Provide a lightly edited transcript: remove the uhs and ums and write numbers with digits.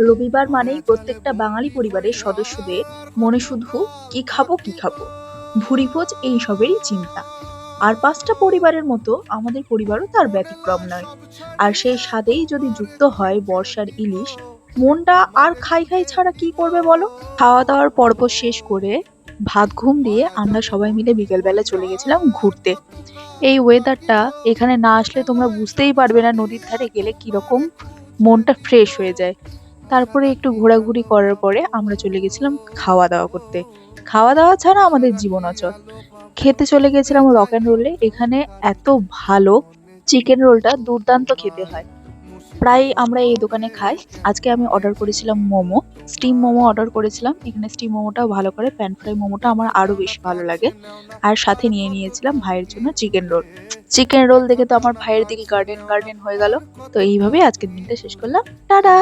রবিবার মানেই প্রত্যেকটা বাঙালি পরিবারের সদস্যদের মনে শুধু কি খাবো কি খাবো, ভুরিভোজ এইসবেরই চিন্তা। আর ৫টা পরিবারের মতো আমাদের পরিবারও তার ব্যতিক্রম নয়। আর সেই স্বাদেই যদি যুক্ত হয় বর্ষার ইলিশ, মনটা আর খাই খাই ছাড়া কি করবে বলো? খাওয়া দাওয়ার পর্ব শেষ করে ভাত ঘুম দিয়ে আমরা সবাই মিলে বিকেলবেলা চলে গেছিলাম ঘুরতে। এই ওয়েদারটা এখানে না আসলে তোমরা বুঝতেই পারবে না নদীর ধারে গেলে কিরকম মনটা ফ্রেশ হয়ে যায়। তারপরে একটু ঘোরাঘুরি করার পরে আমরা চলে গেছিলাম খাওয়া দাওয়া করতে। খাওয়া দাওয়া ছাড়া আমাদের জীবন অচল। খেতে চলে গেছিলাম রক অ্যান্ড রোলে। এখানে এত ভালো চিকেন রোলটা দুর্দান্ত খেতে হয়। প্রায় আমরা এই দোকানে খাই। আজকে আমি অর্ডার করেছিলাম মোমো, স্টিম মোমো অর্ডার করেছিলাম। এখানে স্টিম মোমোটাও ভালো করে, প্যান ফ্রাই মোমোটা আমার আরো বেশি ভালো লাগে। আর সাথে নিয়ে নিয়েছিলাম ভাইয়ের জন্য চিকেন রোল। চিকেন রোল দেখে তো আমার ভাইয়ের দিল গার্ডেন গার্ডেন হয়ে গেল। তো এইভাবেই আজকের দিনটা শেষ করলাম। টাটা।